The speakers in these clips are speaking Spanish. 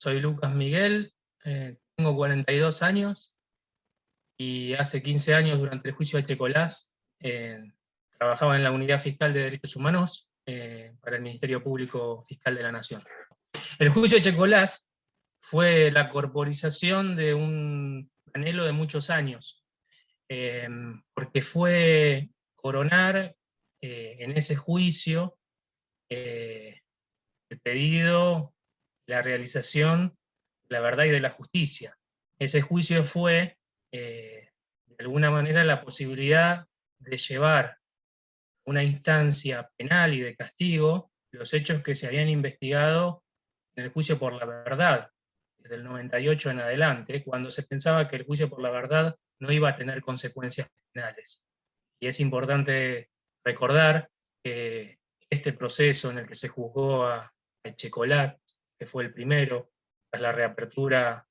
Soy Lucas Miguel, tengo 42 años y hace 15 años, durante el juicio de Checolás, trabajaba en la Unidad Fiscal de Derechos Humanos para el Ministerio Público Fiscal de la Nación. El juicio de Checolás fue la corporización de un anhelo de muchos años, porque fue coronar en ese juicio el pedido, la realización de la verdad y de la justicia. Ese juicio fue, de alguna manera, la posibilidad de llevar una instancia penal y de castigo los hechos que se habían investigado en el juicio por la verdad, desde el 98 en adelante, cuando se pensaba que el juicio por la verdad no iba a tener consecuencias penales. Y es importante recordar que este proceso en el que se juzgó a Checolat, que fue el primero, tras la reapertura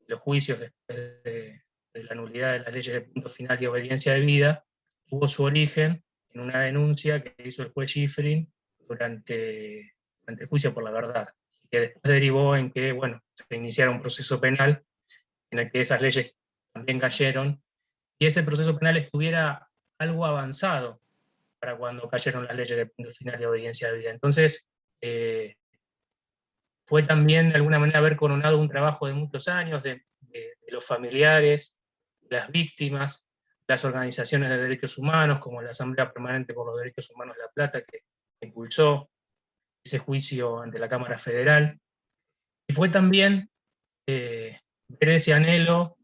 de los juicios después de la nulidad de las leyes de punto final y obediencia debida, tuvo su origen en una denuncia que hizo el juez Schifrin durante el juicio por la verdad, que después derivó en que, bueno, se iniciara un proceso penal en el que esas leyes también cayeron, y ese proceso penal estuviera algo avanzado para cuando cayeron las leyes de punto final y obediencia debida. Entonces, fue también de alguna manera haber coronado un trabajo de muchos años de los familiares, las víctimas, las organizaciones de derechos humanos, como la Asamblea Permanente por los Derechos Humanos de La Plata, que impulsó ese juicio ante la Cámara Federal. Y fue también ver ese anhelo,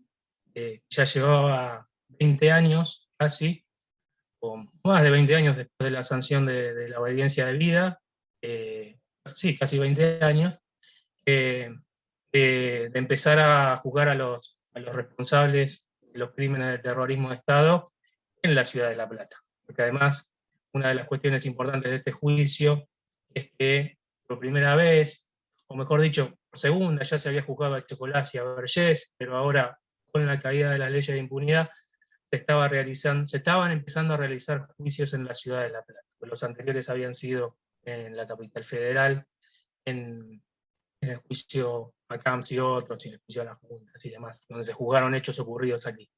ya llevaba 20 años casi, o más de 20 años después de la sanción de la obediencia debida, sí, casi 20 años, de empezar a juzgar a los responsables de los crímenes del terrorismo de Estado en la ciudad de La Plata. Porque además, una de las cuestiones importantes de este juicio es que por primera vez, o mejor dicho, por segunda, ya se había juzgado a Chocolás y a Vergés, pero ahora, con la caída de las leyes de impunidad, se estaban empezando a realizar juicios en la ciudad de La Plata. Los anteriores habían sido en la capital federal, en el juicio a Camps y otros, y en el juicio a las juntas y demás, donde se juzgaron hechos ocurridos aquí.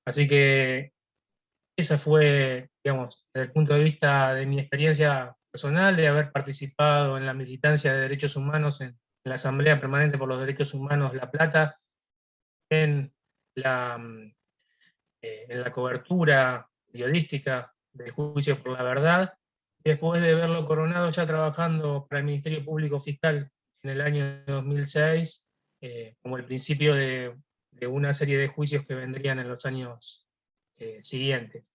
Así que esa fue, digamos, desde el punto de vista de mi experiencia personal, de haber participado en la militancia de derechos humanos en la Asamblea Permanente por los Derechos Humanos La Plata, en la, en la cobertura periodística del juicio por la verdad, y después de verlo coronado ya trabajando para el Ministerio Público Fiscal en el año 2006, como el principio de una serie de juicios que vendrían en los años siguientes.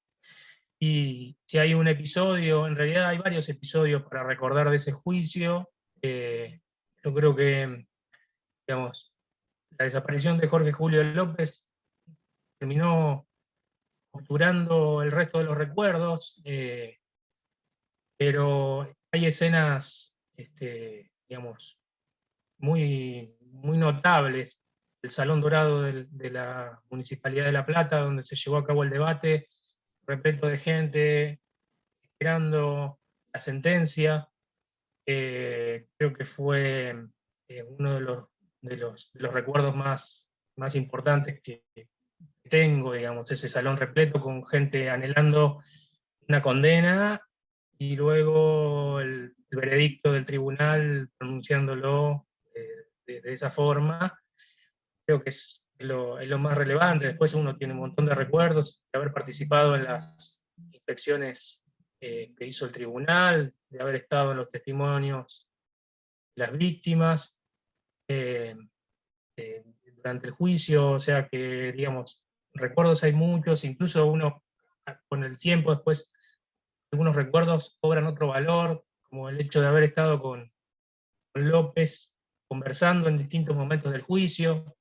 Y si hay un episodio, en realidad hay varios episodios para recordar de ese juicio. Yo creo que, digamos, la desaparición de Jorge Julio López terminó obturando el resto de los recuerdos, pero hay escenas, digamos, muy notables. El Salón Dorado de la Municipalidad de La Plata, donde se llevó a cabo el debate, repleto de gente esperando la sentencia. Creo que fue uno de los recuerdos más importantes que tengo, digamos, ese salón repleto con gente anhelando una condena y luego el veredicto del tribunal pronunciándolo de esa forma. Creo que es lo más relevante. Después uno tiene un montón de recuerdos de haber participado en las inspecciones que hizo el tribunal, de haber estado en los testimonios de las víctimas durante el juicio, o sea que, digamos, recuerdos hay muchos, incluso uno con el tiempo después algunos recuerdos cobran otro valor, como el hecho de haber estado con López conversando en distintos momentos del juicio.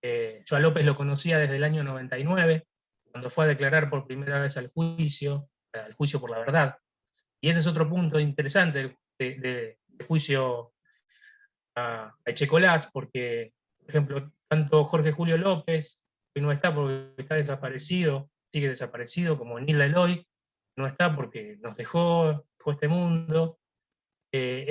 Yo a López lo conocía desde el año 99, cuando fue a declarar por primera vez al juicio por la verdad. Y ese es otro punto interesante del juicio a Echecolás, porque, por ejemplo, tanto Jorge Julio López, que no está porque está desaparecido, sigue desaparecido, como Nilda Eloy, no está porque nos dejó este mundo. Él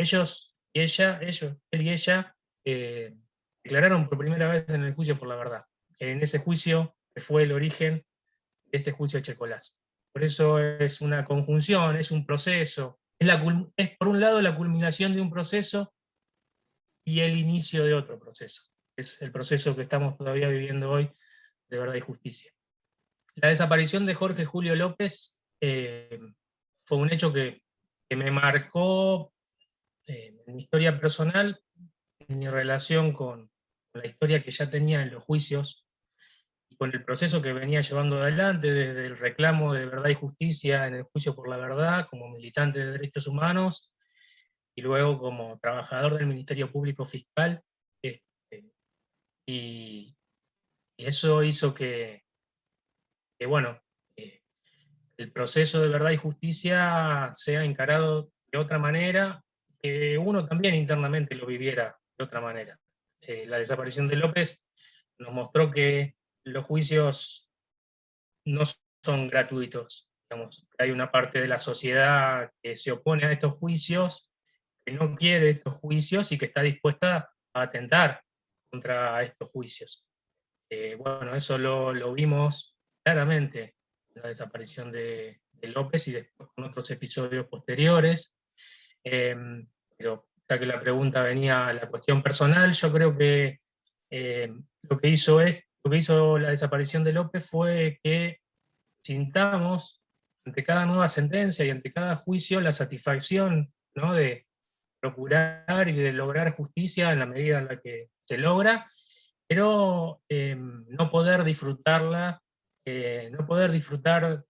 y ella declararon por primera vez en el juicio por la verdad. En ese juicio fue el origen de este juicio de Checolás. Por eso es una conjunción, es un proceso, es por un lado la culminación de un proceso y el inicio de otro proceso. Es el proceso que estamos todavía viviendo hoy de verdad y justicia. La desaparición de Jorge Julio López fue un hecho que me marcó en mi historia personal, en mi relación con la historia que ya tenía en los juicios y con el proceso que venía llevando adelante desde el reclamo de verdad y justicia en el juicio por la verdad, como militante de derechos humanos, y luego como trabajador del Ministerio Público Fiscal, y eso hizo bueno, el proceso de verdad y justicia sea encarado de otra manera, que uno también internamente lo viviera de otra manera. La desaparición de López nos mostró que los juicios no son gratuitos. Digamos, hay una parte de la sociedad que se opone a estos juicios, que no quiere estos juicios y que está dispuesta a atentar contra estos juicios. Bueno, eso lo vimos claramente en la desaparición de López y después con otros episodios posteriores. Pero ya que la pregunta venía a la cuestión personal, yo creo que lo que hizo la desaparición de López fue que sintamos ante cada nueva sentencia y ante cada juicio la satisfacción, ¿no?, de procurar y de lograr justicia en la medida en la que se logra, pero no poder disfrutarla, no poder disfrutar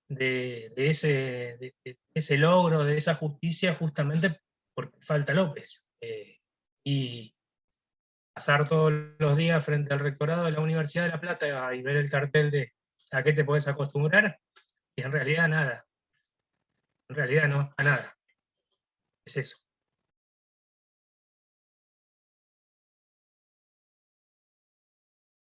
de ese logro, de esa justicia, justamente porque falta López. Y pasar todos los días frente al rectorado de la Universidad de La Plata y ver el cartel de ¿a qué te puedes acostumbrar? Y en realidad nada. En realidad no, a nada. Es eso.